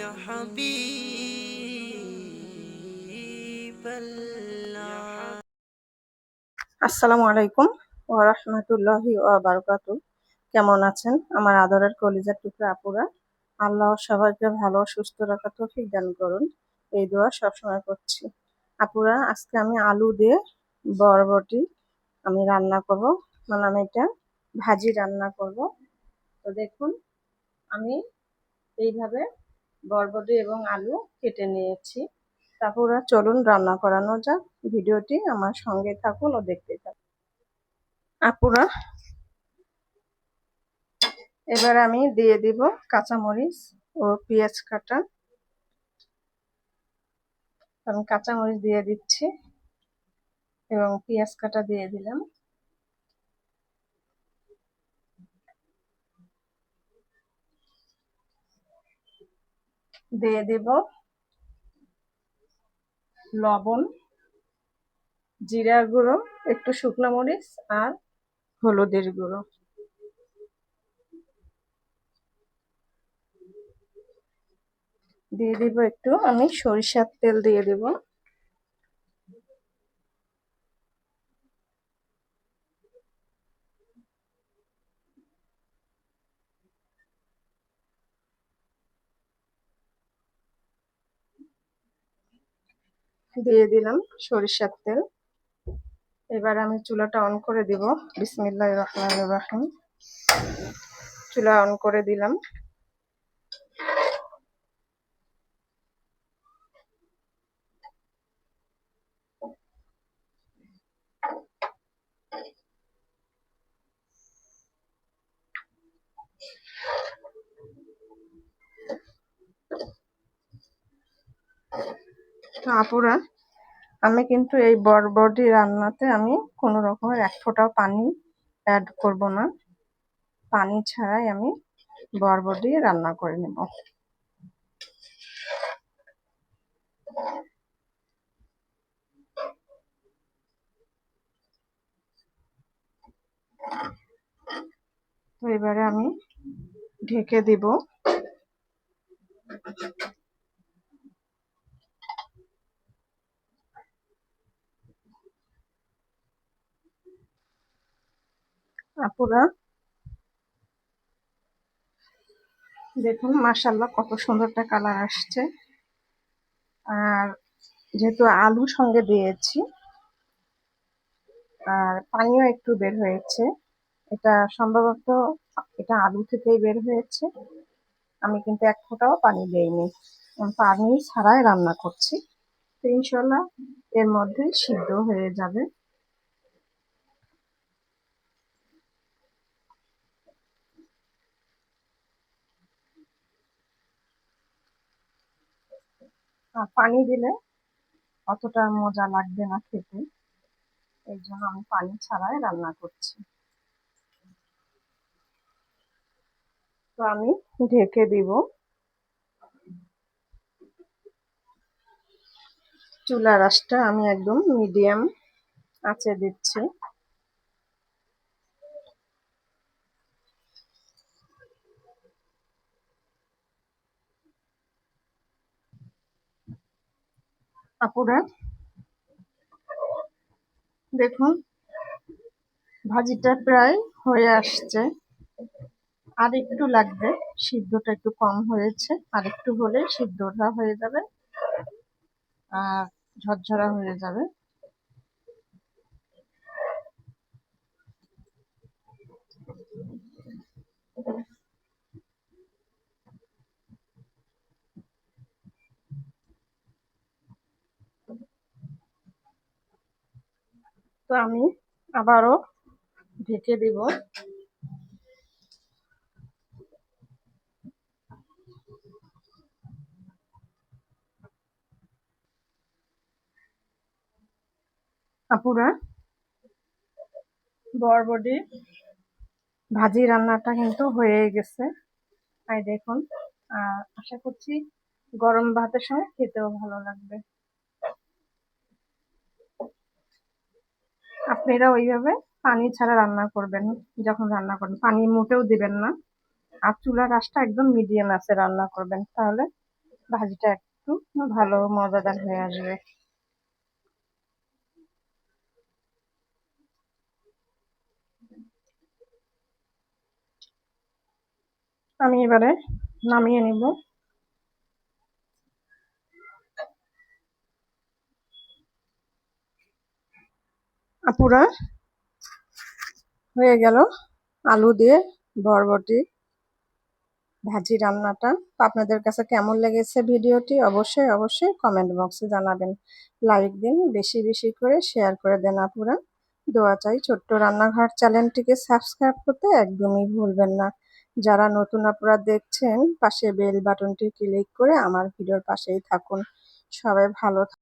يا حبيب الله। আসসালামু আলাইকুম ওয়া রাহমাতুল্লাহি ওয়া বারাকাতুহু। কেমন আছেন আমার আদরের কলিজার টুকরা আপুরা? আল্লাহ সবাইকে ভালো ও সুস্থ রাখার তৌফিক দান করুন, এই দোয়া সবসময় করছি। আপুরা, আজকে আমি আলু দিয়ে বরবটি আমি রান্না করব, মানে আমি এটা ভাজি রান্না করব। তো দেখুন, আমি এইভাবে বরবটি এবং আলু কেটে নিয়েছি। আপুরা চলুন রান্না করানো যাক, ভিডিওটি আমার সঙ্গে থাকুন ও দেখতে থাকুন। আপুরা, এবার আমি দিয়ে দিব কাঁচামরিচ ও পেঁয়াজ কাটা। আমি কাঁচামরিচ দিয়ে দিচ্ছি এবং পেঁয়াজ কাটা দিয়ে দিলাম। দিয়ে দিব লবণ, জিরা গুঁড়ো, একটু শুকনো মরিচ আর হলুদের গুঁড়ো। দিয়ে দিব একটু আমি সরিষার তেল দিয়ে দিব। দিয়ে দিলাম সরিষার তেল। এবার আমি চুলাটা অন করে দিব। বিসমিল্লাহির রহমানির রহিম। চুলা অন করে দিলাম। তো আপুরা, আমি কিন্তু এই বরবটি রান্নাতে আমি কোনো রকমের এক ফোঁটাও পানি অ্যাড করব না। পানি ছাড়াই আমি বরবটি রান্না করে নেব। তো এবারে আমি ঢেকে দিব। আপুরা দেখুন, মাশাআল্লাহ কত সুন্দর একটা কালার আসছে। আর যেহেতু আলু সঙ্গে দিয়েছি আর পানিও একটু বের হয়েছে, এটা সম্ভবত এটা আলু থেকেই বের হয়েছে। আমি কিন্তু এক ফোঁটাও পানি দেইনি, পানি ছাড়াই রান্না করছি। তো ইনশাল্লাহ এর মধ্যে সিদ্ধ হয়ে যাবে। আর পানি দিলে অতটা মজা লাগবে না খেতে, এই জন্য আমি পানি ছাড়াই রান্না করছি। তো আমি ঢেকে দিব। চুলার আঁচটা আমি একদম মিডিয়াম আঁচে দিচ্ছি। আপুরা দেখুন, ভাজিটা প্রায় হয়ে আসছে, আর একটু লাগবে, সিদ্ধটা একটু কম হয়েছে, আর একটু হলে সিদ্ধটা হয়ে যাবে আর ঝরঝরা হয়ে যাবে। তো আমি আবারও ঢেকে দিব। আপুরা, বরবটি ভাজি রান্নাটা কিন্তু হয়ে গেছে। তাই দেখুন, আশা করছি গরম ভাতের সঙ্গে খেতেও ভালো লাগবে। আপনারা ওইভাবে পানি ছাড়া রান্না করবেন, যখন রান্না করবেন পানি মোটেও দিবেন না। আর চুলার আঁচটা একদম মিডিয়াম আছে রান্না করবেন, তাহলে ভাজিটা একটু ভালো মজাদার হয়ে আসবে। আমি এবারে নামিয়ে নিব। আপুরা, হয়ে গেল আলু দিয়ে বরবটি ভাজি রান্নাটা। তো আপনাদের কাছে কেমন লেগেছে ভিডিওটি অবশ্যই অবশ্যই কমেন্ট বক্সে জানাবেন। লাইক দিন, বেশি বেশি করে শেয়ার করে দেন আপুরা। দোয়া চাই ছোট্ট রান্নাঘর চ্যানেলটিকে সাবস্ক্রাইব করতে একদমই ভুলবেন না। যারা নতুন আপুরা দেখছেন পাশে বেল বাটনটি ক্লিক করে আমার ভিডিওর পাশেই থাকুন। সবাই ভালো